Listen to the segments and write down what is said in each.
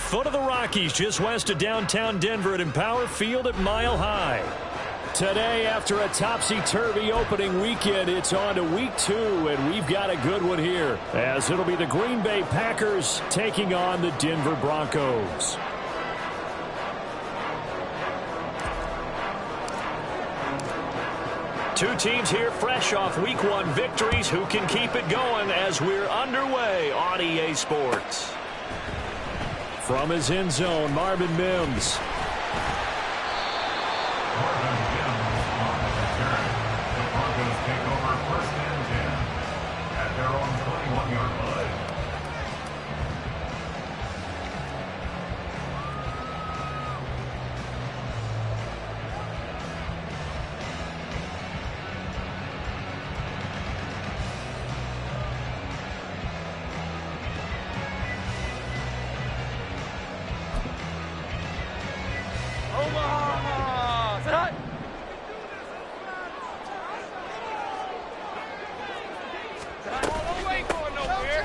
foot of the Rockies, just west of downtown Denver at Empower Field at Mile High. Today, after a topsy-turvy opening weekend, it's on to week 2, and we've got a good one here, as it'll be the Green Bay Packers taking on the Denver Broncos. Two teams here fresh off week 1 victories. Who can keep it going as we're underway on EA Sports? From his end zone, Marvin Mims.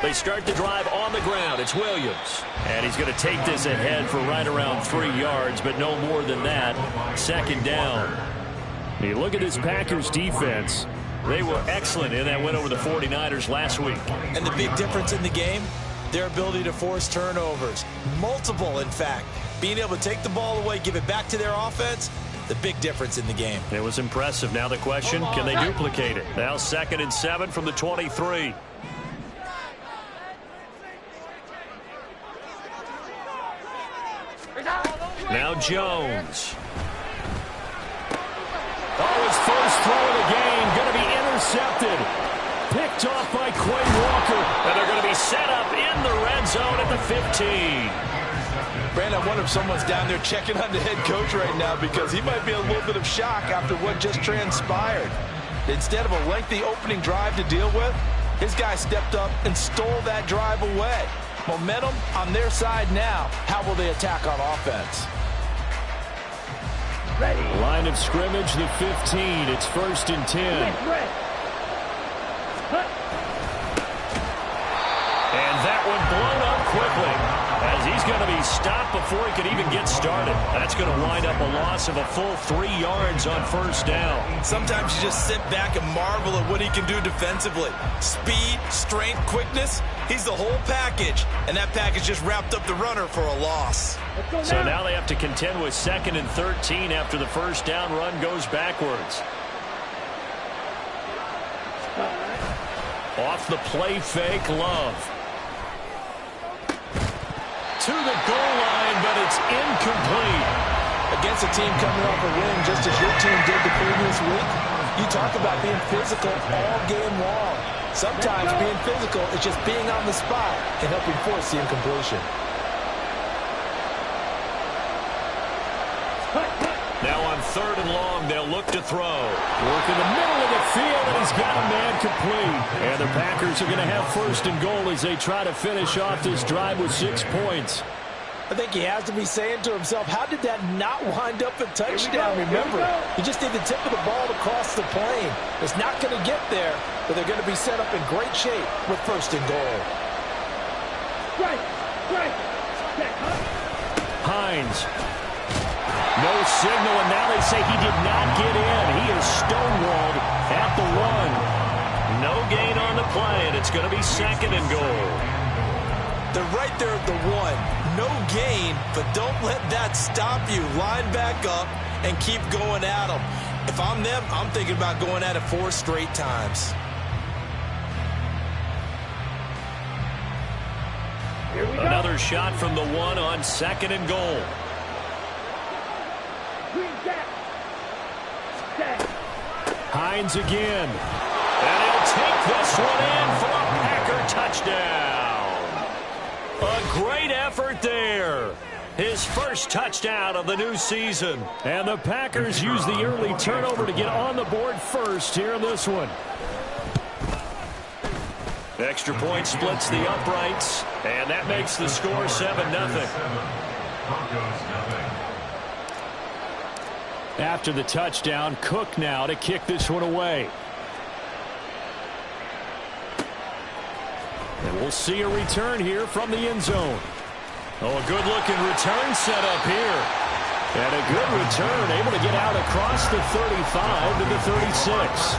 They start the drive on the ground. It's Williams. And he's going to take this ahead for right around 3 yards, but no more than that. Second down. You look at this Packers defense. They were excellent in that win over the 49ers last week. And the big difference in the game, their ability to force turnovers. Multiple, in fact. Being able to take the ball away, give it back to their offense, the big difference in the game. It was impressive. Now the question, can they duplicate it? Now 2nd and 7 from the 23. Now Jones. Oh, his first throw of the game going to be intercepted. Picked off by Quay Walker. And they're going to be set up in the red zone at the 15. Brandon, I wonder if someone's down there checking on the head coach right now, because he might be a little bit of shock after what just transpired. Instead of a lengthy opening drive to deal with, his guy stepped up and stole that drive away. Momentum on their side now. How will they attack on offense? Ready. Line of scrimmage, the 15. It's 1st and 10. And that one blown up quickly, as he's going to be stopped before he can even get started. That's going to wind up a loss of a full 3 yards on 1st down. Sometimes you just sit back and marvel at what he can do defensively. Speed, strength, quickness. He's the whole package, and that package just wrapped up the runner for a loss. So now they have to contend with 2nd and 13 after the 1st down run goes backwards. Off the play fake, Love. To the goal line, but it's incomplete. Against a team coming off a win just as your team did the previous week, you talk about being physical all game long. Sometimes being physical is just being on the spot and helping force the incompletion. Now on 3rd and long, they'll look to throw. Work in the middle of the field, and he's got a man complete. And the Packers are going to have 1st and goal as they try to finish off this drive with 6 points. I think he has to be saying to himself, how did that not wind up a touchdown? Remember, he just need the tip of the ball to cross the plane. It's not going to get there, but they're going to be set up in great shape with 1st and goal. Hines. No signal, and now they say he did not get in. He is stonewalled at the 1. No gain on the play, and it's going to be 2nd and goal. They're right there at the 1. No gain, but don't let that stop you. Line back up and keep going at them. If I'm them, I'm thinking about going at it 4 straight times. Another shot from the 1 on 2nd and goal. Hines again. And he'll take this one in for a Packer touchdown. A great effort there. His first touchdown of the new season. And the Packers use the early turnover to get on the board first here in this one. Extra point splits the uprights, and that makes the score 7-0. After the touchdown, Cook now to kick this one away. And we'll see a return here from the end zone. Oh, a good-looking return set up here. And a good return, able to get out across the 35 to the 36.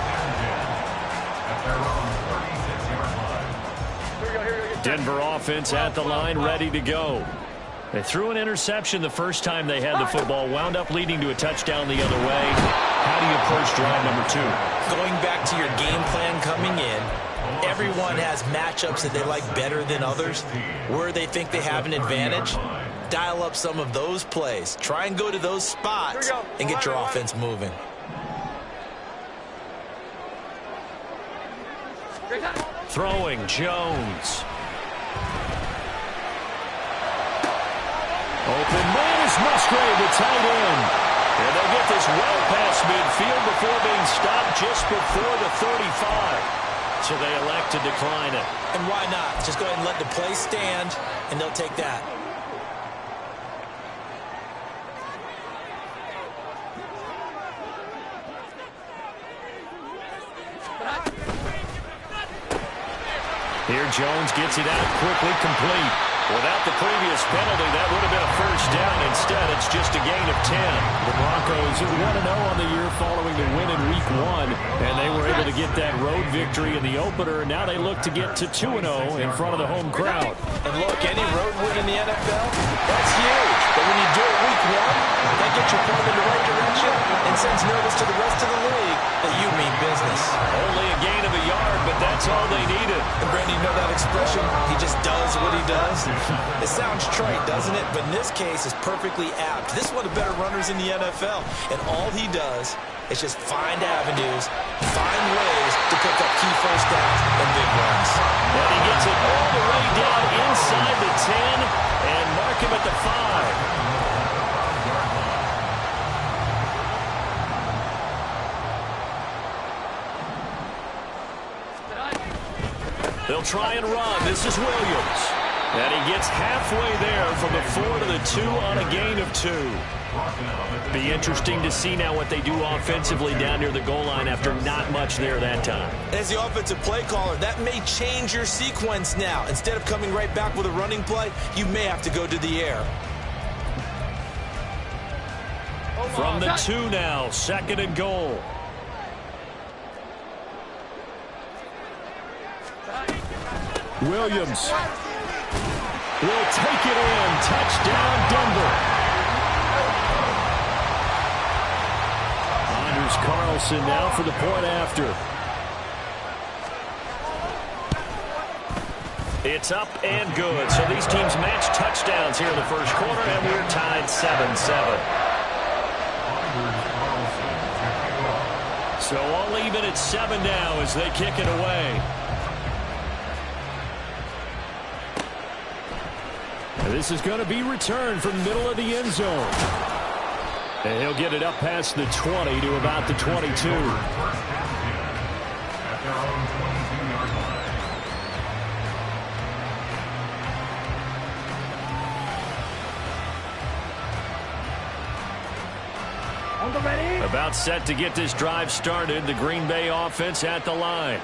Denver offense at the line, ready to go. They threw an interception the first time they had the football, wound up leading to a touchdown the other way. How do you approach drive number 2? Going back to your game plan coming in, everyone has matchups that they like better than others. Where they think they have an advantage, dial up some of those plays. Try and go to those spots and get your offense moving. Throwing, Jones. Open man is Musgrave, the tight end. And they'll get this well past midfield before being stopped just before the 35. So they elect to decline it. And why not? Just go ahead and let the play stand, and they'll take that. Here Jones gets it out quickly, complete. Without the previous penalty, that would have been a first down. Instead, it's just a gain of 10. The Broncos 1-0 on the year following the win in Week 1, and they were able to get that road victory in the opener. Now they look to get to 2-0 in front of the home crowd. And look, any road win in the NFL, that's huge. But when you do it Week 1, that gets you pointed in the right direction and sends notice to the rest of the league that you mean business. Only a gain of a yard, but that's all they needed. And Brandon, you know that expression? He just does what he does. It sounds trite, doesn't it? But in this case, it's perfectly apt. This is one of the better runners in the NFL. And all he does is just find avenues, find ways to pick up key first downs and big runs. And he gets it all the way down inside the 10 and mark him at the 5. They'll try and run. This is Williams. And he gets halfway there from the 4 to the 2 on a gain of 2. Be interesting to see now what they do offensively down near the goal line after not much there that time. As the offensive play caller, that may change your sequence now. Instead of coming right back with a running play, you may have to go to the air. From the 2 now, 2nd and goal. Williams will take it in. Touchdown, Denver. Anders Carlson now for the point after. It's up and good. So these teams match touchdowns here in the first quarter, and we're tied 7-7. So all even at 7 now as they kick it away. This is going to be returned from the middle of the end zone. And he'll get it up past the 20 to about the 22. About set to get this drive started. The Green Bay offense at the line.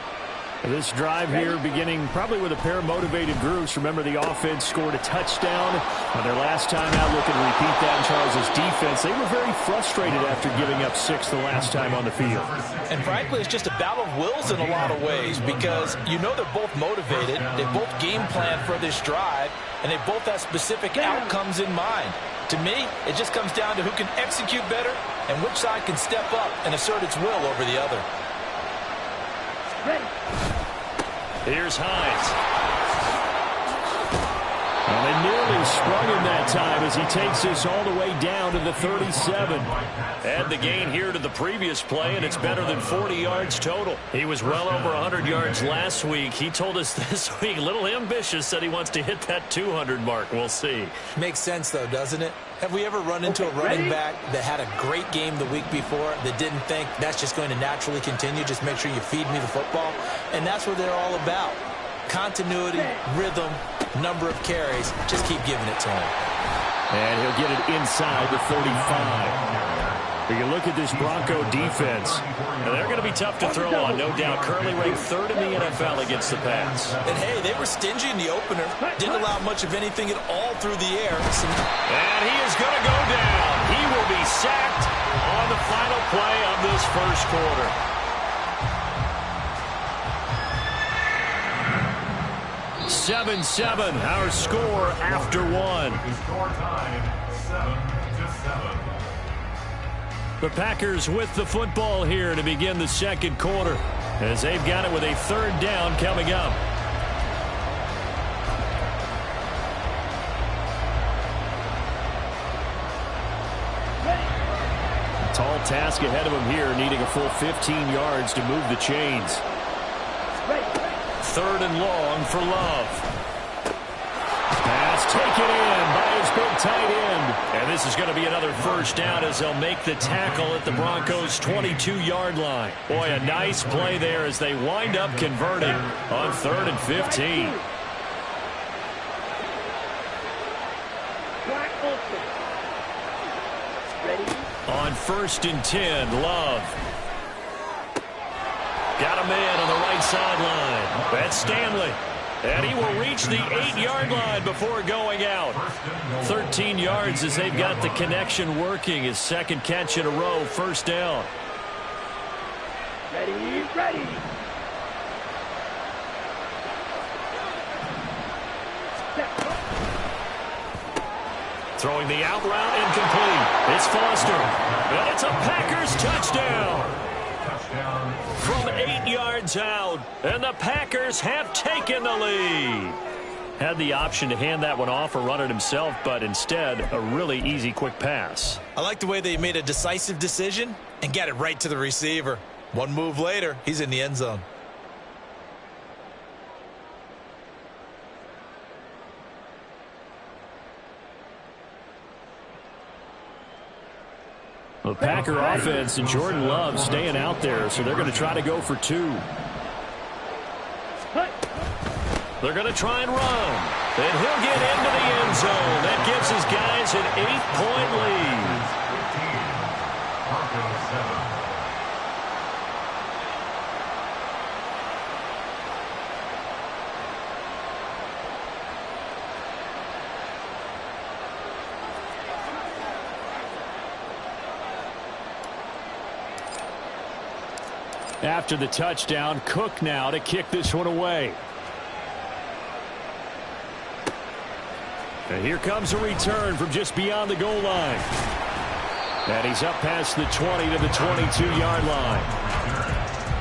This drive here beginning probably with a pair of motivated groups. Remember, the offense scored a touchdown on their last time out. Looking to repeat that in Charles' defense. They were very frustrated after giving up 6 the last time on the field. And frankly, it's just a battle of wills in a lot of ways because you know they're both motivated. They both game plan for this drive, and they both have specific outcomes in mind. To me, it just comes down to who can execute better and which side can step up and assert its will over the other. Here's Hines. And they nearly sprung him that time as he takes this all the way down to the 37. Add the gain here to the previous play, and it's better than 40 yards total. He was well over 100 yards last week. He told us this week, a little ambitious, said he wants to hit that 200 mark. We'll see. Makes sense, though, doesn't it? Have we ever run into a running back that had a great game the week before that didn't think that's just going to naturally continue? Just make sure you feed me the football. And that's what they're all about. Continuity, rhythm, number of carries. Just keep giving it to him. And he'll get it inside the 35. You can look at this Bronco defense, and they're going to be tough to throw on, no doubt. Currently ranked 3rd in the NFL against the pass. And, hey, they were stingy in the opener. Didn't allow much of anything at all through the air. And he is going to go down. He will be sacked on the final play of this first quarter. Seven, our score after one. Score time, 7-7. The Packers with the football here to begin the second quarter, as they've got it with a 3rd down coming up. Tall task ahead of him here, needing a full 15 yards to move the chains. 3rd and long for Love. Pass taken in by his big tight end. And this is going to be another first down as they'll make the tackle at the Broncos' 22-yard line. Boy, a nice play there as they wind up converting on 3rd and 15. On 1st and 10, Love. Got a man on the right sideline. That's Stanley. And he will reach the 8-yard line before going out. 13 yards as they've got the connection working. His 2nd catch in a row, 1st down. Ready. Throwing the out route incomplete. It's Foster. And it's a Packers touchdown. From 8 yards out, and the Packers have taken the lead. Had the option to hand that one off or run it himself, but instead, a really easy, quick pass. I like the way they made a decisive decision and got it right to the receiver. One move later, he's in the end zone. The Packer offense and Jordan Love staying out there, so they're going to try to go for 2. They're going to try and run. And he'll get into the end zone. That gives his guys an 8-point lead. Broncos 7. After the touchdown, Cook now to kick this one away. And here comes a return from just beyond the goal line. And he's up past the 20 to the 22-yard line.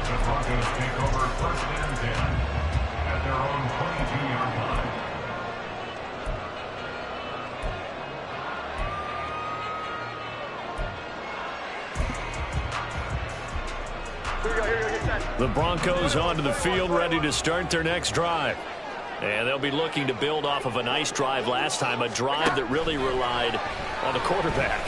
The Broncos take over 1st and 10 at their own 22-yard line. The Broncos onto the field, ready to start their next drive. And they'll be looking to build off of a nice drive last time, a drive that really relied on the quarterback.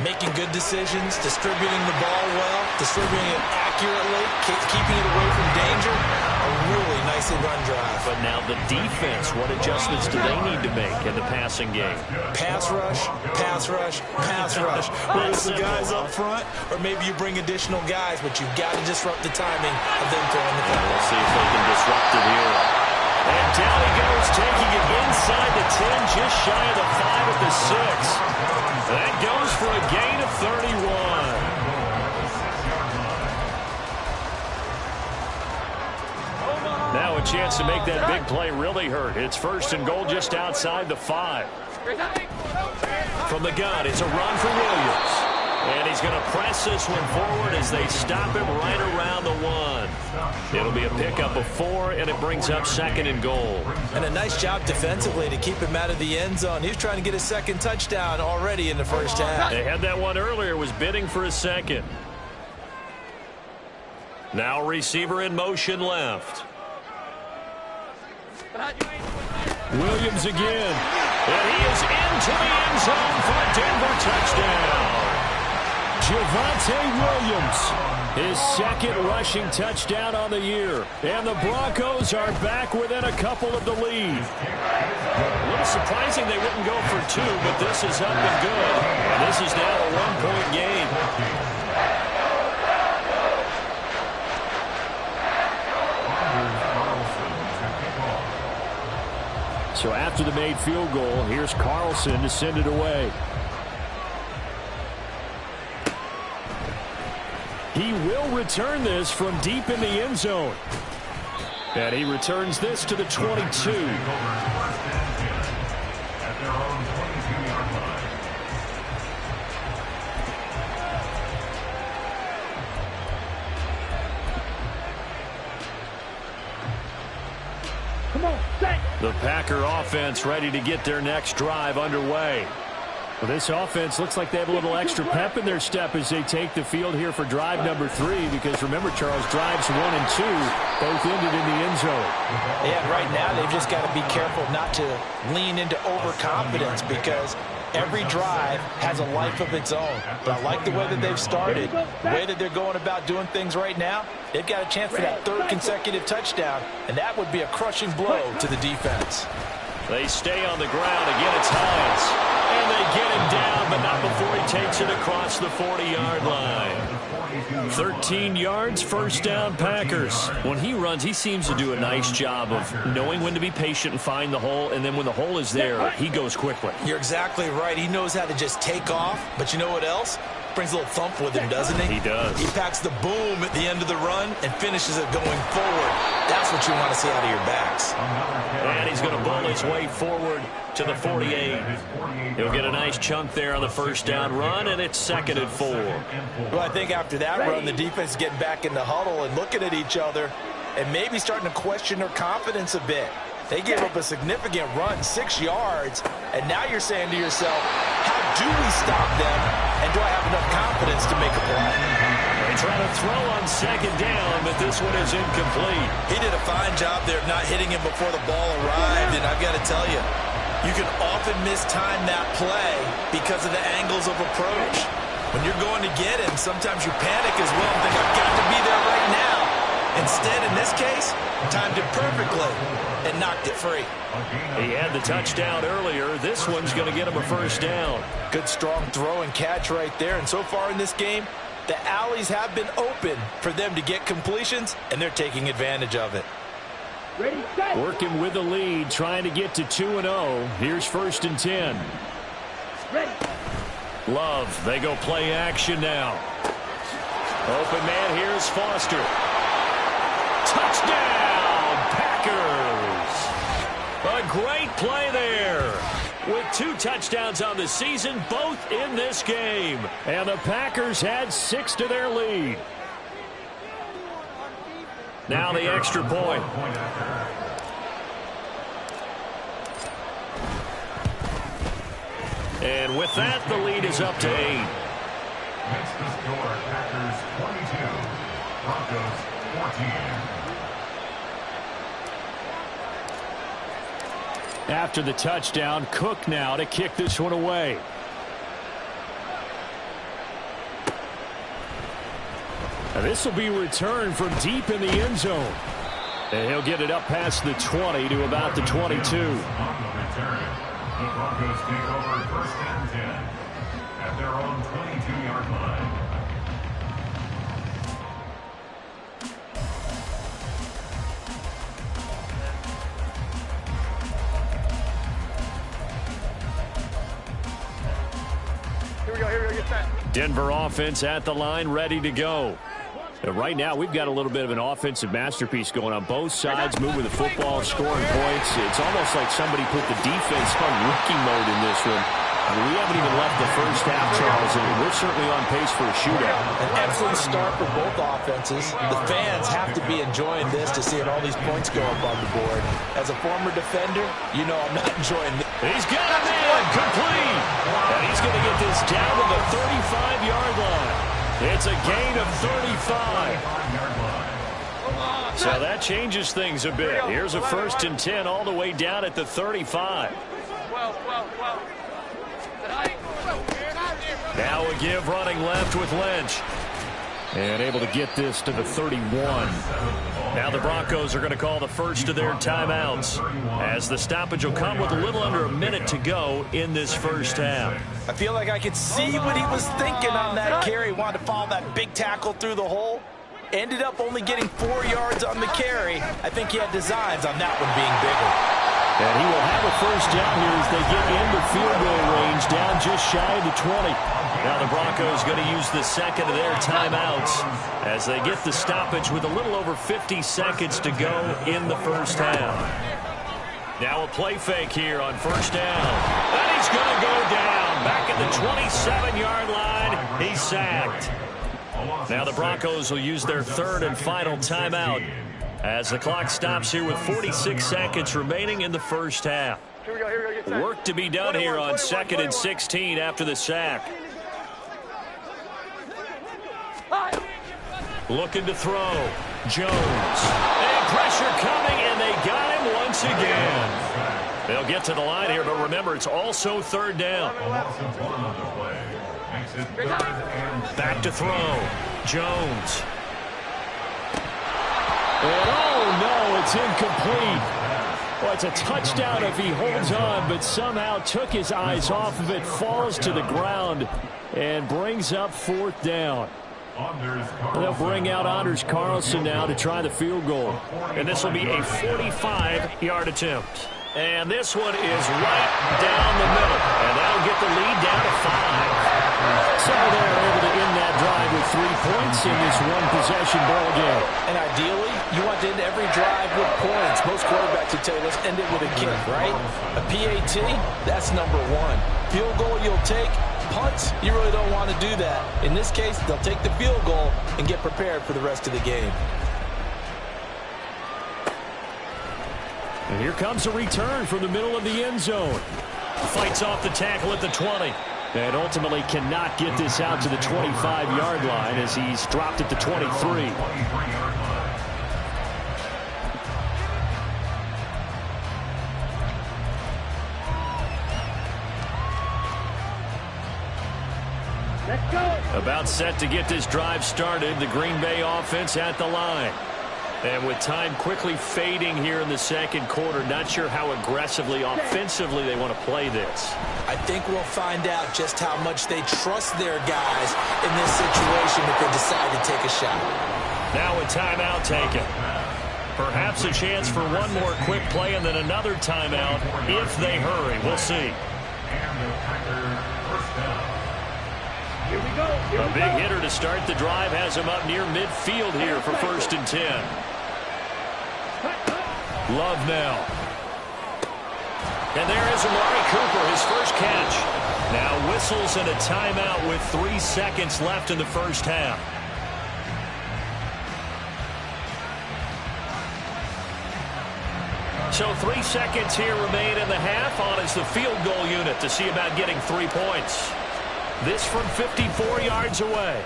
Making good decisions, distributing the ball well, distributing it accurately, keeping it away from danger. A really nicely run drive. But now the defense, what adjustments do they need to make in the passing game? Pass rush, pass rush, pass rush. Whether it's the guys up front or maybe you bring additional guys, but you've got to disrupt the timing of them throwing the ball. We'll see if they can disrupt it here. And down he goes, taking it inside the 10, just shy of the 5 at the 6. That goes for a gain of 31. Now a chance to make that big play really hurt. It's 1st and goal just outside the 5. From the gun, it's a run for Williams. And he's going to press this one forward as they stop him right around the 1. It'll be a pickup of 4, and it brings up 2nd and goal. And a nice job defensively to keep him out of the end zone. He was trying to get his 2nd touchdown already in the first half. They had that one earlier, was bidding for a 2nd. Now receiver in motion left. Williams again. And he is into the end zone for a Denver touchdown. Javonte Williams, his second rushing touchdown on the year. And the Broncos are back within a couple of the lead. A little surprising they wouldn't go for two, but this is up and good. And this is now a one-point game. So after the made field goal, here's Carlson to send it away. He will return this from deep in the end zone. And he returns this to the 22. The Packer offense ready to get their next drive underway. Well, this offense looks like they have a little extra pep in their step as they take the field here for drive number 3, because remember, Charles, drives 1 and 2 both ended in the end zone. Yeah, right now they've just got to be careful not to lean into overconfidence, because every drive has a life of its own. But I like the way that they've started, the way that they're going about doing things right now. They've got a chance for that third consecutive touchdown, and that would be a crushing blow to the defense. They stay on the ground. Again, it's Hines. And they get him down, but not before he takes it across the 40-yard line. 13 yards, first down, Packers. When he runs, he seems to do a nice job of knowing when to be patient and find the hole, and then when the hole is there, he goes quickly. You're exactly right. He knows how to just take off, but you know what else? Brings a little thump with him, doesn't he? He does. He packs the boom at the end of the run and finishes it going forward. That's what you want to see out of your backs. And he's going to bowl his way forward to the 48. He'll get a nice chunk there on the first down run, and it's 2nd and 4. Well, I think after that run, the defense is getting back in the huddle and looking at each other and maybe starting to question their confidence a bit. They gave up a significant run, 6 yards, and now you're saying to yourself, how do we stop them, and do I have enough confidence to make a play? They try to throw on 2nd down, but this one is incomplete. He did a fine job there of not hitting him before the ball arrived, and I've got to tell you, you can often mistime that play because of the angles of approach. When you're going to get him, sometimes you panic as well and think, I've got to be there right now. Instead, in this case, timed it perfectly and knocked it free. He had the touchdown earlier. This one's going to get him a first down. Good, strong throw and catch right there. And so far in this game, the alleys have been open for them to get completions, and they're taking advantage of it. Working with the lead, trying to get to 2-0. Here's 1st and 10. Love, they go play action now. Open man, here's Foster. Touchdown, Packers! A great play there. With 2 touchdowns on the season, both in this game. And the Packers had 6 to their lead. Now the extra point. And with that, the lead is up to 8. Makes the score Packers 22, Broncos 14. After the touchdown, Cook now to kick this one away. And this will be returned from deep in the end zone. And he'll get it up past the 20 to about the 22. On the return, the Broncos take over 1st and 10 at their own 22-yard line. Here we go, get that. Denver offense at the line, ready to go. Right now, we've got a little bit of an offensive masterpiece going on. Both sides moving the football, scoring points. It's almost like somebody put the defense on rookie mode in this one. I mean, we haven't even left the first half, Charles, and we're certainly on pace for a shootout. An excellent start for both offenses. The fans have to be enjoying this to see all these points go up on the board. As a former defender, you know I'm not enjoying this. He's got a man complete. And he's going to get this down to the 35-yard line. It's a gain of 35. So that changes things a bit. Here's a 1st and 10 all the way down at the 35. Well. Now a a give running left with Lynch. And able to get this to the 31. Now the Broncos are going to call the first of their timeouts, as the stoppage will come with a little under a minute to go in this first half. I feel like I could see what he was thinking on that carry. Wanted to follow that big tackle through the hole. Ended up only getting 4 yards on the carry. I think he had designs on that one being bigger. And he will have a first down here as they get into field goal range, down just shy of the 20. Now the Broncos going to use the second of their timeouts as they get the stoppage with a little over 50 seconds to go in the first half. Now a play fake here on first down. And he's going to go down back at the 27-yard line. He's sacked. Now the Broncos will use their third and final timeout as the clock stops here with 46 seconds remaining in the first half. Here we go, get that. Work to be done here on 2nd and 16 after the sack. Looking to throw. Jones. And pressure coming, and they got him once again. They'll get to the line here, but remember, it's also third down. Back to throw. Jones. And oh no, it's incomplete. Well, it's a touchdown if he holds on, but somehow took his eyes off of it, falls to the ground, and brings up fourth down. They'll bring out Anders Carlson now to try the field goal. And this will be a 45-yard attempt. And this one is right down the middle. And that'll get the lead down to 5. So they're able to end that drive with 3 points in this one-possession ball game. And ideally, you want to end every drive with points. Most quarterbacks would tell you, let's end it with a kick, right? A PAT, that's number one. Field goal you'll take. Punts, you really don't want to do that. In this case, they'll take the field goal and get prepared for the rest of the game. And here comes a return from the middle of the end zone. Fights off the tackle at the 20. And ultimately cannot get this out to the 25-yard line as he's dropped at the 23. About set to get this drive started, the Green Bay offense at the line. And with time quickly fading here in the second quarter, not sure how aggressively, offensively they want to play this. I think we'll find out just how much they trust their guys in this situation if they decide to take a shot. Now a timeout taken. Perhaps a chance for one more quick play and then another timeout if they hurry. We'll see. A big hitter to start the drive has him up near midfield here for 1st and 10. Love now. And there is Amari Cooper, his first catch. Now whistles and a timeout with 3 seconds left in the first half. So 3 seconds here remain in the half. On is the field goal unit to see about getting 3 points. This from 54 yards away.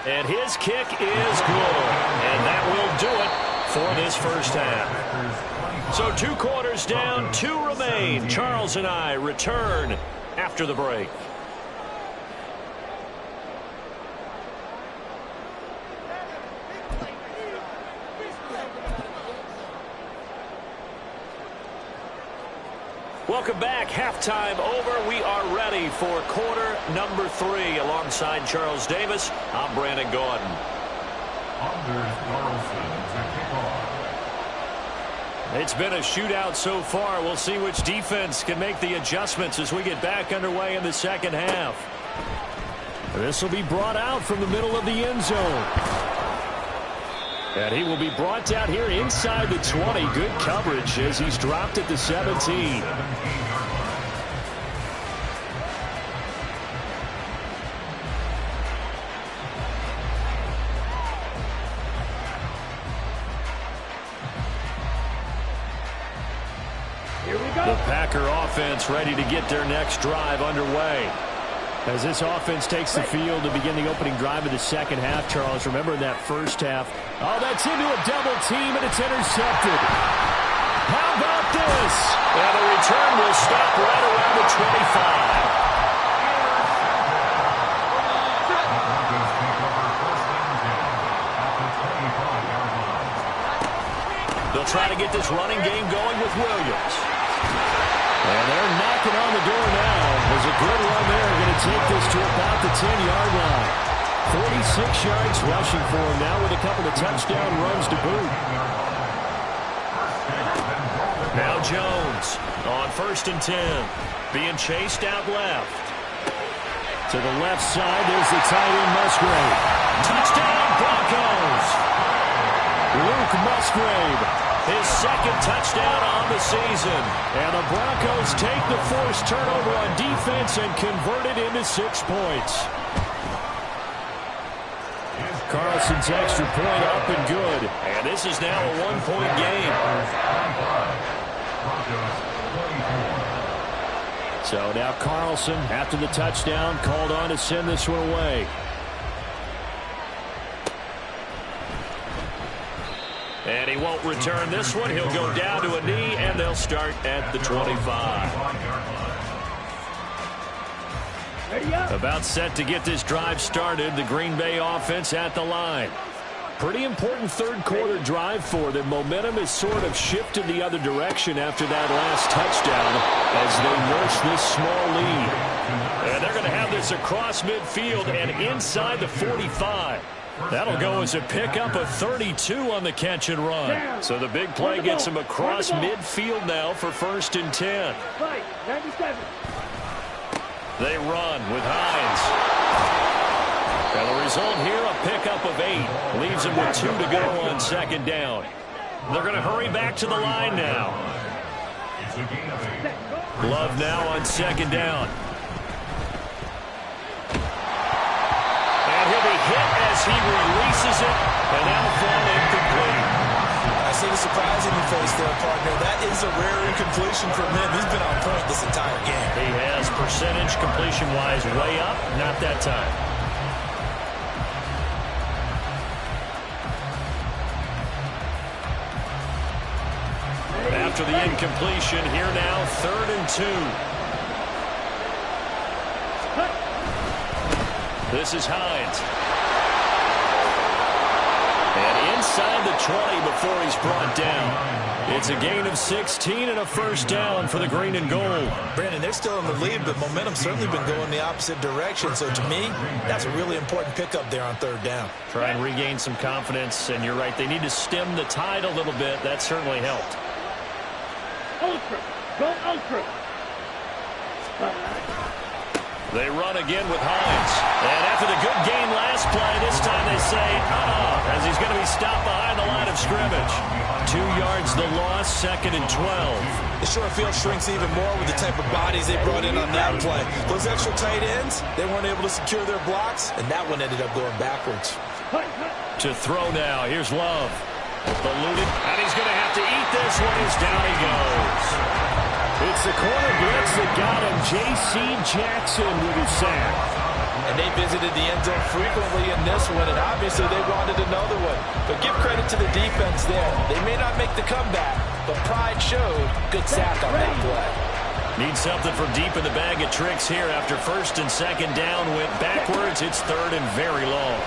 And his kick is good. And that will do it for this first half. So 2 quarters down, 2 remain. Charles and I return after the break. Welcome back. Halftime over. We are ready for quarter number 3. Alongside Charles Davis, I'm Brandon Gordon. Anders Carlson to kick off. It's been a shootout so far. We'll see which defense can make the adjustments as we get back underway in the second half. This will be brought out from the middle of the end zone. And he will be brought down here inside the 20. Good coverage as he's dropped at the 17. The Packer offense ready to get their next drive underway. As this offense takes the field to begin the opening drive of the second half, Charles, remember in that first half, oh, that's into a double team, and it's intercepted. How about this? And the return will stop right around the 25. They'll try to get this running game going with Williams. And they're knocking on the door now. There's a good run there. Going to take this to about the 10-yard line. 46 yards rushing for him now with a couple of touchdown runs to boot. Now Jones on 1st and 10. Being chased out left. To the left side, there's the tight end Musgrave. Touchdown Broncos! Luke Musgrave, his 2nd touchdown on the season. And the Broncos take the forced turnover on defense and convert it into 6 points. Carlson's extra point up and good. And this is now a 1-point game. So now Carlson, after the touchdown, called on to send this one away. And he won't return this one. He'll go down to a knee, and they'll start at the 25. About set to get this drive started. The Green Bay offense at the line. Pretty important third-quarter drive for them. Momentum has sort of shifted the other direction after that last touchdown as they nurse this small lead. And they're going to have this across midfield and inside the 45. That'll go as a pickup of 32 on the catch and run. So the big play gets him across midfield now for 1st and 10. They run with Hines. And the result here, a pickup of 8. Leaves him with 2 to go on 2nd down. They're going to hurry back to the line now. Love now on 2nd down. And he'll be hit as he releases it, and that'll fall incomplete. I see the surprise in your face there, partner. That is a rare incompletion from him. He's been on point this entire game. He has percentage completion-wise way up, not that time. After the incompletion, here now, 3rd and 2. This is Hines. And inside the 20 before he's brought down. It's a gain of 16 and a 1st down for the green and gold. Brandon, they're still in the lead, but momentum's certainly been going the opposite direction. So to me, that's a really important pickup there on 3rd down. Try and regain some confidence, and you're right. They need to stem the tide a little bit. That certainly helped. Ultra. Go ultra. They run again with Hines. And after the good game last play, this time they say, as he's going to be stopped behind the line of scrimmage. 2 yards the loss, 2nd and 12. The short field shrinks even more with the type of bodies they brought in on that play. Those extra tight ends, they weren't able to secure their blocks, and that one ended up going backwards. To throw now, here's Love. Eluded, and he's going to have to eat this one as down he goes. It's the corner blitz that got him. J.C. Jackson with his sack. And they visited the end zone frequently in this one, and obviously they wanted another one. But give credit to the defense there. They may not make the comeback, but pride showed. Good sack on that play. Need something from deep in the bag of tricks here after 1st and 2nd down went backwards. It's 3rd and very long.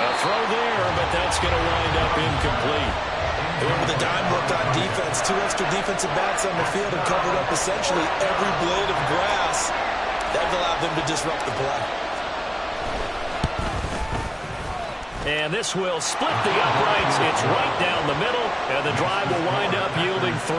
A throw there, but that's going to wind up incomplete. They went with a dime look on defense. 2 extra defensive backs on the field and covered up essentially every blade of grass. That allowed them to disrupt the play. And this will split the uprights. It's right down the middle, and the drive will wind up yielding 3.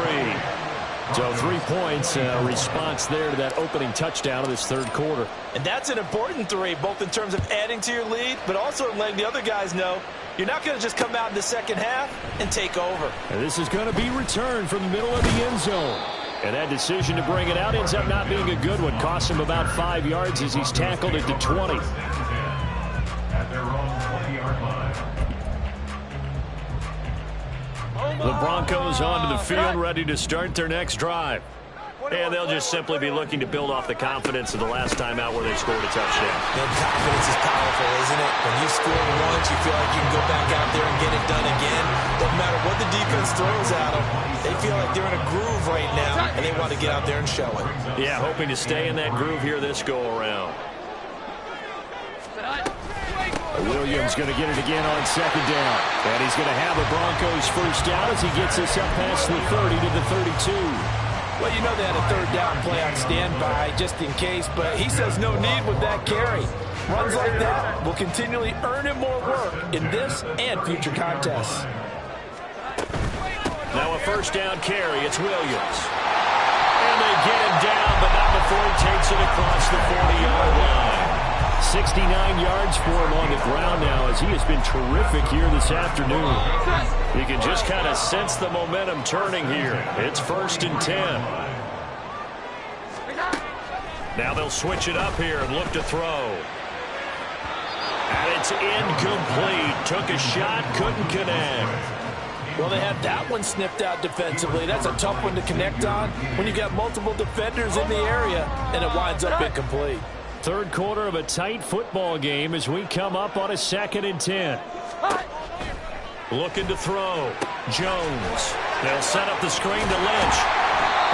So 3 points, response there to that opening touchdown of this 3rd quarter. And that's an important 3, both in terms of adding to your lead, but also in letting the other guys know you're not going to just come out in the 2nd half and take over. And this is going to be returned from the middle of the end zone. And that decision to bring it out ends up not being a good one. Costs him about 5 yards as he's tackled at the 20. At their own 20-yard line. The Broncos onto the field, ready to start their next drive. And they'll just simply be looking to build off the confidence of the last time out where they scored a touchdown. And confidence is powerful, isn't it? When you score once, you feel like you can go back out there and get it done again. Doesn't matter what the defense throws at them. They feel like they're in a groove right now, and they want to get out there and show it. Yeah, hoping to stay in that groove here this go-around. Williams going to get it again on second down. And he's going to have a Broncos first down as he gets us up past the 30 to the 32. Well, you know they had a third down play on standby just in case, but he says no need with that carry. Runs like that will continually earn him more work in this and future contests. Now a first down carry. It's Williams. And they get him down, but not before he takes it across the 40-yard line. 69 yards for him on the ground now as he has been terrific here this afternoon. You can just kind of sense the momentum turning here. It's 1st and 10. Now they'll switch it up here and look to throw. And it's incomplete. Took a shot, couldn't connect. Well, they had that one sniffed out defensively. That's a tough one to connect on when you got multiple defenders in the area, and it winds up incomplete. Third quarter of a tight football game as we come up on a 2nd and 10. Looking to throw. Jones. They'll set up the screen to Lynch.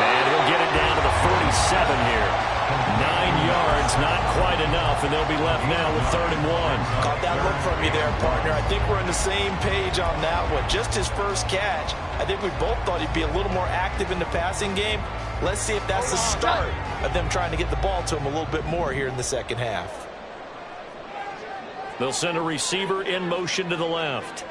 And he'll get it down to the 47 here. 9 yards, not quite enough, and they'll be left now with 3rd and 1. Caught that look from you there, partner. I think we're on the same page on that one. Just his first catch. I think we both thought he'd be a little more active in the passing game. Let's see if that's the start of them trying to get the ball to him a little bit more here in the second half. They'll send a receiver in motion to the left.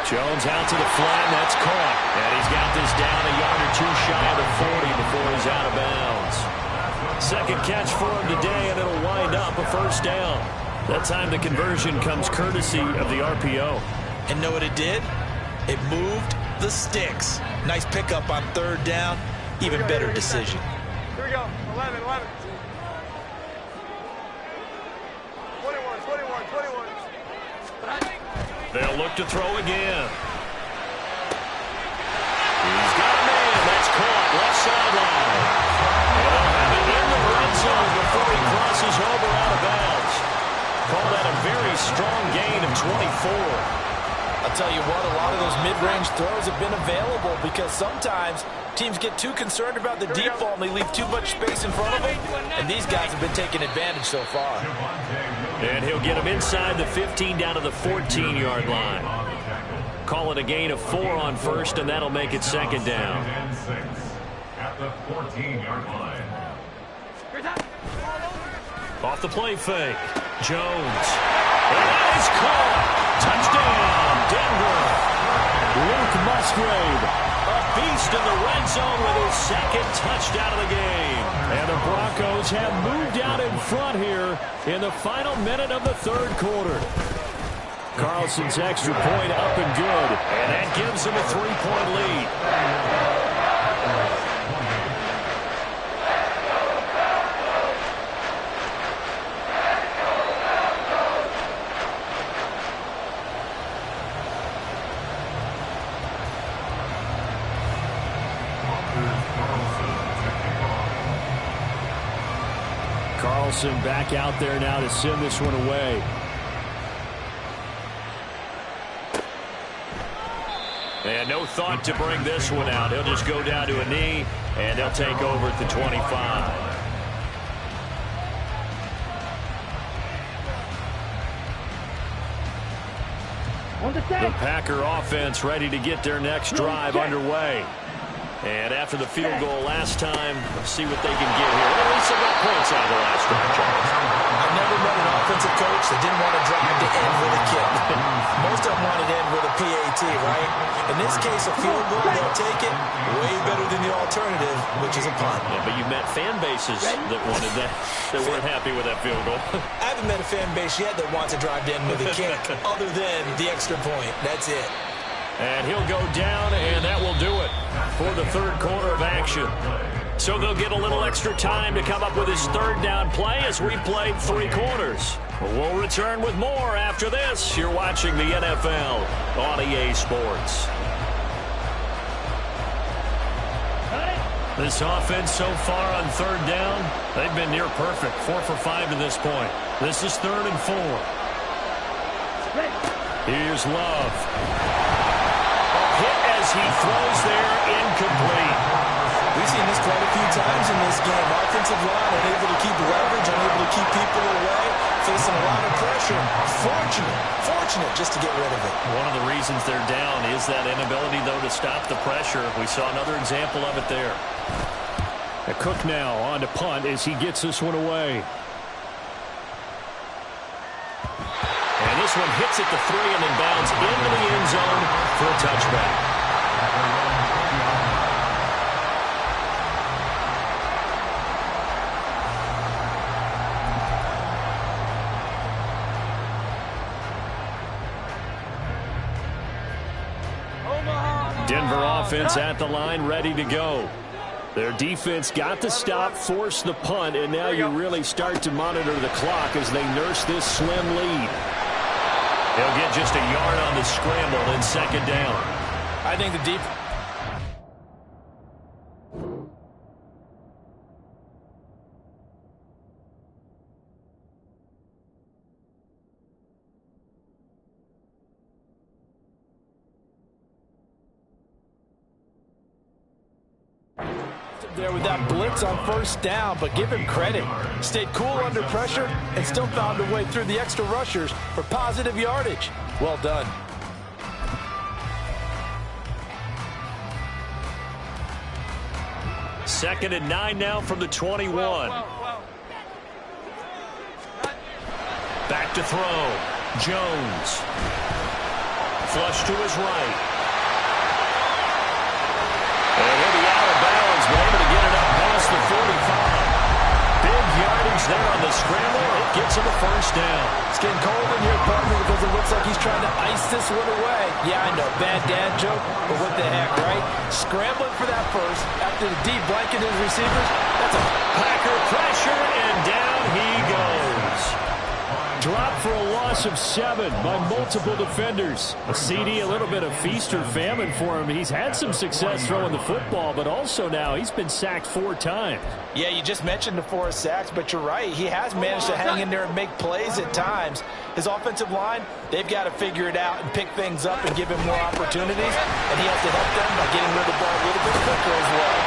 Jones out to the flat, that's caught. And he's got this down a yard or two shy of the 40 before he's out of bounds. Second catch for him today, and it'll wind up a first down. That time the conversion comes courtesy of the RPO. And know what it did? It moved the sticks. Nice pickup on 3rd down. Even better decision. Here we go. 11, 11. 21. They'll look to throw again. He's got a man. That's caught. Left sideline. And they'll have it in the red zone before he crosses over out of bounds. Call that a very strong gain of 24. I'll tell you what, a lot of those mid-range throws have been available because sometimes teams get too concerned about the deep ball and they leave too much space in front of them. And these guys have been taking advantage so far. And he'll get him inside the 15 down to the 14-yard line. Call it a gain of 4 on first, and that'll make it 2nd down. At the 14-yard line. Off the play fake. Jones. And that is caught. Touchdown, Denver. Luke Musgrave, a beast in the red zone with his 2nd touchdown of the game. And the Broncos have moved out in front here in the final minute of the 3rd quarter. Carlson's extra point up and good, and that gives him a 3-point lead. Carlson back out there now to send this one away. And no thought to bring this one out. He'll just go down to a knee, and they'll take over at the 25. The Packer offense ready to get their next drive underway. And after the field goal last time, let's see what they can get here. Well, at least they got points out of the last drive, Charles. I've never met an offensive coach that didn't want to drive to end with a kick. Most of them wanted to end with a PAT, right? In this case, a field goal, they'll take it way better than the alternative, which is a punt. Yeah, but you met fan bases that wanted that, that weren't happy with that field goal. I haven't met a fan base yet that wants to drive to end with a kick other than the extra point. That's it. And he'll go down, and that will do it for the 3rd quarter of action. So they'll get a little extra time to come up with his 3rd down play as we played 3 quarters. We'll return with more after this. You're watching the NFL on EA Sports. This offense so far on 3rd down, they've been near perfect. 4 for 5 to this point. This is 3rd and 4. Here's Love. Hit as he throws there, incomplete. We've seen this quite a few times in this game. offensive line unable to keep leverage, unable to keep people away, facing a lot of pressure. Fortunate just to get rid of it. One of the reasons they're down is that inability, though, to stop the pressure. We saw another example of it there. Cook now on to punt as he gets this one away. And this one hits at the 3 and then bounds into the end zone for a touchback. Denver offense at the line, ready to go. Their defense got the stop, forced the punt, and now you really start to monitor the clock as they nurse this slim lead. They'll get just a yard on the scramble in second down. I think the deep. There with that blitz on first down, but give him credit. Stayed cool under pressure and still found a way through the extra rushers for positive yardage. Well done. Second and 9 now from the 21. Back to throw. Jones. Flush to his right. And he'll be out of bounds, but able to get it up past the 45. Big yardage there on the scramble. It gets him a first down. It's getting cold in here, partner, because it looks like he's trying to ice this one away. Yeah, I know, bad dad joke, but what the heck, right? Scrambling for that first after the deep blanket his receivers. That's a Packer pressure, and down he goes. Dropped for a loss of 7 by multiple defenders. A CD, a little bit of feast or famine for him. He's had some success throwing the football, but also now he's been sacked 4 times. Yeah, you just mentioned the 4 sacks, but you're right. He has managed to hang in there and make plays at times. His offensive line, they've got to figure it out and pick things up and give him more opportunities, and he has to help them by getting rid of the ball a little bit quicker as well.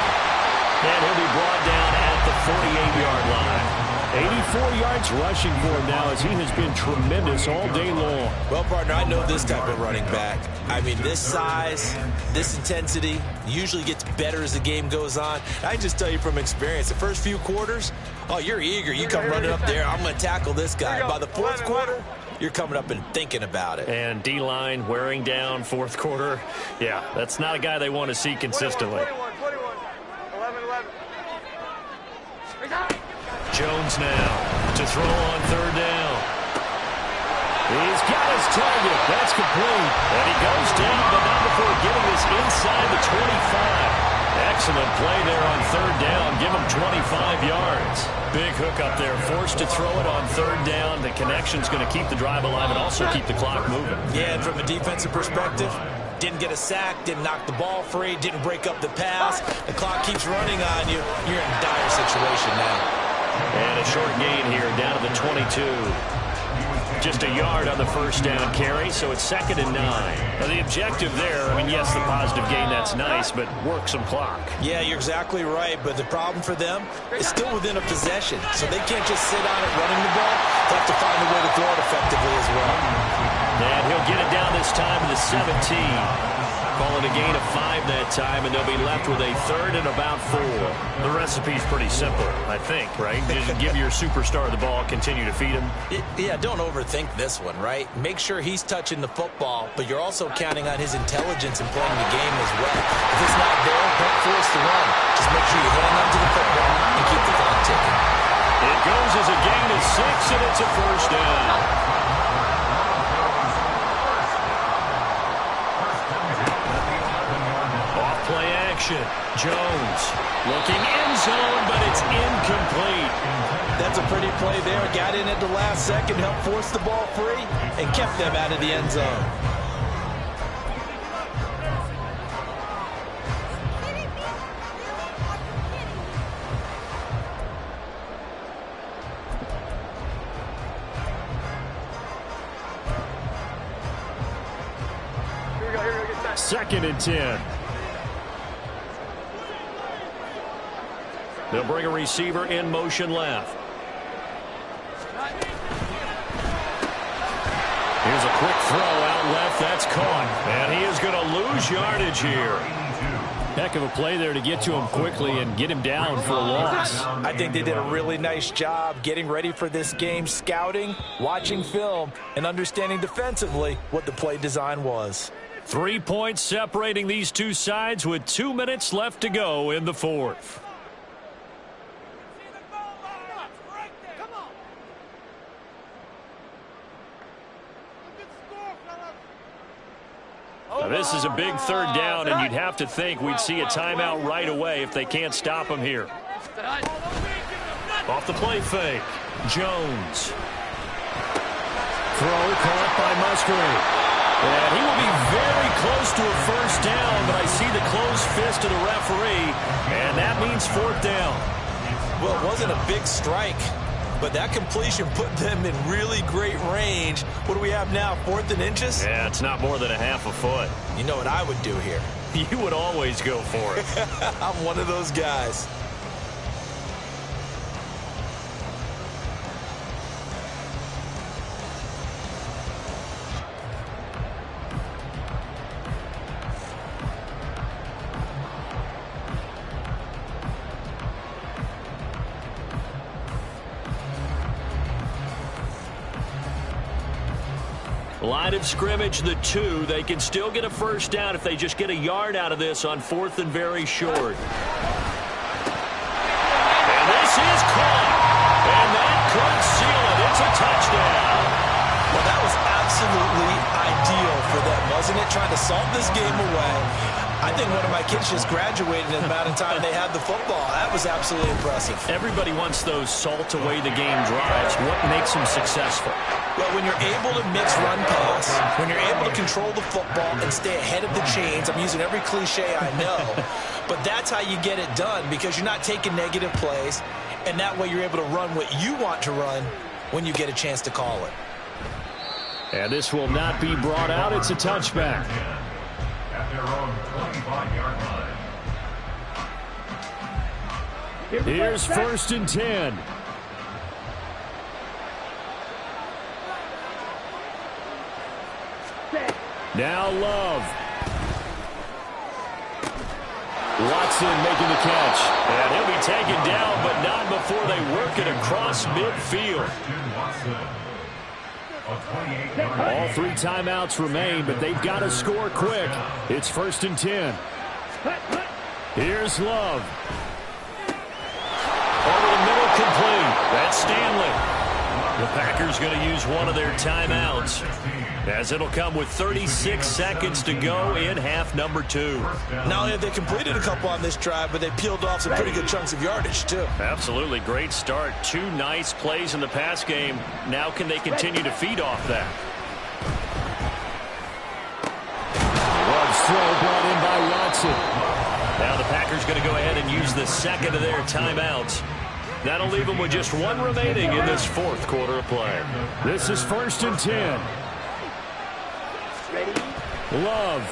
And he'll be brought down at the 48-yard line. 84 yards rushing for him now as he has been tremendous all day long. Well, partner, I know this type of running back. I mean, this size, this intensity usually gets better as the game goes on. I just tell you from experience, the first few quarters, oh, you're eager. You come running up there, I'm going to tackle this guy. By the fourth quarter, you're coming up and thinking about it. And D-line wearing down fourth quarter. Yeah, that's not a guy they want to see consistently. 21. 11. Jones now to throw on third down. He's got his target. That's complete. And he goes down, but not before getting this inside the 25. Excellent play there on third down. Give him 25 yards. Big hook up there. Forced to throw it on third down. The connection's going to keep the drive alive and also keep the clock moving. Yeah, and from a defensive perspective, didn't get a sack, didn't knock the ball free, didn't break up the pass. The clock keeps running on you. You're in a dire situation now. And a short gain here down to the 22. Just a yard on the first down carry, so it's second and 9. Now the objective there, I mean, yes, the positive gain, that's nice, but work some clock. Yeah, you're exactly right, but the problem for them is still within a possession, so they can't just sit on it running the ball. They have to find a way to throw it effectively as well. And he'll get it down this time to the 17. Calling a gain of 5 that time, and they'll be left with a third and about 4. The recipe's pretty simple, I think, right? Just give your superstar the ball, continue to feed him. Yeah, don't overthink this one, right? Make sure he's touching the football, but you're also counting on his intelligence in playing the game as well. If it's not there, don't force the run. Just make sure you hang on to the football and keep the clock ticking. It goes as a gain of 6, and it's a first down. Play action. Jones looking end zone, but it's incomplete. That's a pretty play there. Got in at the last second, helped force the ball free, and kept them out of the end zone. Second and 10. They'll bring a receiver in motion left. Here's a quick throw out left. That's caught. And he is going to lose yardage here. Heck of a play there to get to him quickly and get him down for a loss. I think they did a really nice job getting ready for this game, scouting, watching film, and understanding defensively what the play design was. 3 points separating these two sides with 2 minutes left to go in the fourth. Now this is a big third down, and you'd have to think we'd see a timeout right away if they can't stop him here. Off the play fake. Jones. Throw caught by Musgrave. And he will be very close to a first down, but I see the closed fist of the referee, and that means fourth down. Well, it wasn't a big strike, but that completion put them in really great range. What do we have now, 4th and inches? Yeah, it's not more than a half a foot. You know what I would do here? You would always go for it. I'm one of those guys. Line of scrimmage, the 2. They can still get a first down if they just get a yard out of this on 4th and very short. And this is caught. And that could seal it. It's a touchdown. Well, that was absolutely ideal for them, wasn't it? Trying to salt this game away. I think one of my kids just graduated in the amount of time they had the football. That was absolutely impressive. Everybody wants those salt away the game drives. What makes them successful? Well, when you're able to mix run pass, when you're able to control the football and stay ahead of the chains, I'm using every cliche I know, but that's how you get it done because you're not taking negative plays, and that way you're able to run what you want to run when you get a chance to call it. And this will not be brought out. It's a touchback. At their own 25-yard line. Here's 1st and 10. Now Love. Watson making the catch. And he'll be taken down, but not before they work it across midfield. All 3 timeouts remain, but they've got to score quick. It's 1st and 10. Here's Love. Over the middle, complete. That's Stanley. The Packers going to use one of their timeouts, as it'll come with 36 seconds to go in half number 2. Not only have they completed a couple on this drive, but they peeled off some pretty good chunks of yardage, too. Absolutely. Great start. 2 nice plays in the pass game. Now can they continue to feed off that? Love's throw brought in by Watson. Now the Packers going to go ahead and use the second of their timeouts. That'll leave them with just 1 remaining in this 4th quarter of play. This is 1st and 10. Love.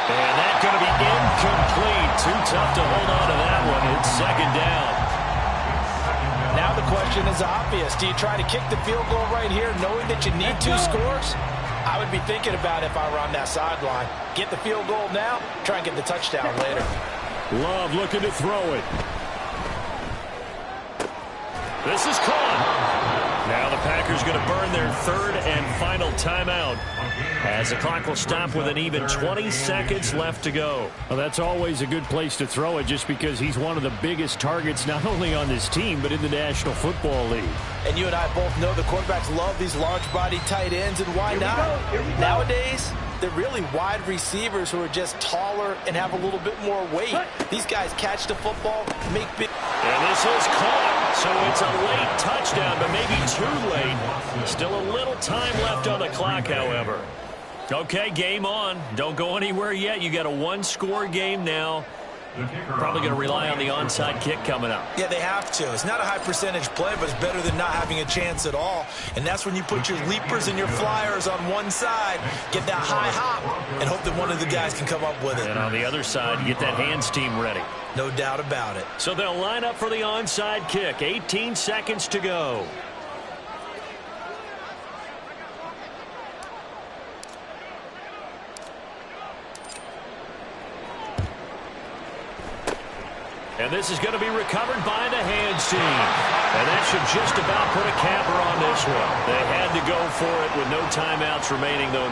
And that's going to be incomplete. Too tough to hold on to that one. It's 2nd down. Now the question is obvious. Do you try to kick the field goal right here knowing that you need 2 scores? I would be thinking about it if I were on that sideline. Get the field goal now, try and get the touchdown later. Love looking to throw it. This is caught. Now the Packers going to burn their 3rd and final timeout, as the clock will stop with an even 20 seconds left to go. Well, that's always a good place to throw it, just because he's one of the biggest targets not only on this team but in the National Football League. And you and I both know the quarterbacks love these large-bodied tight ends, and why not? Nowadays, they're really wide receivers who are just taller and have a little bit more weight. These guys catch the football, make big... And this is caught, so it's a late touchdown, but maybe too late. Still a little time left on the clock, however. Okay, game on. Don't go anywhere yet. You got a 1-score game now. Probably going to rely on the onside kick coming up. Yeah, they have to. It's not a high percentage play, but it's better than not having a chance at all. And that's when you put your leapers and your flyers on one side, get that high hop, and hope that one of the guys can come up with it. And on the other side, you get that hands team ready. No doubt about it. So they'll line up for the onside kick. 18 seconds to go. And this is going to be recovered by the hands team. And that should just about put a capper on this one. They had to go for it with no timeouts remaining, though.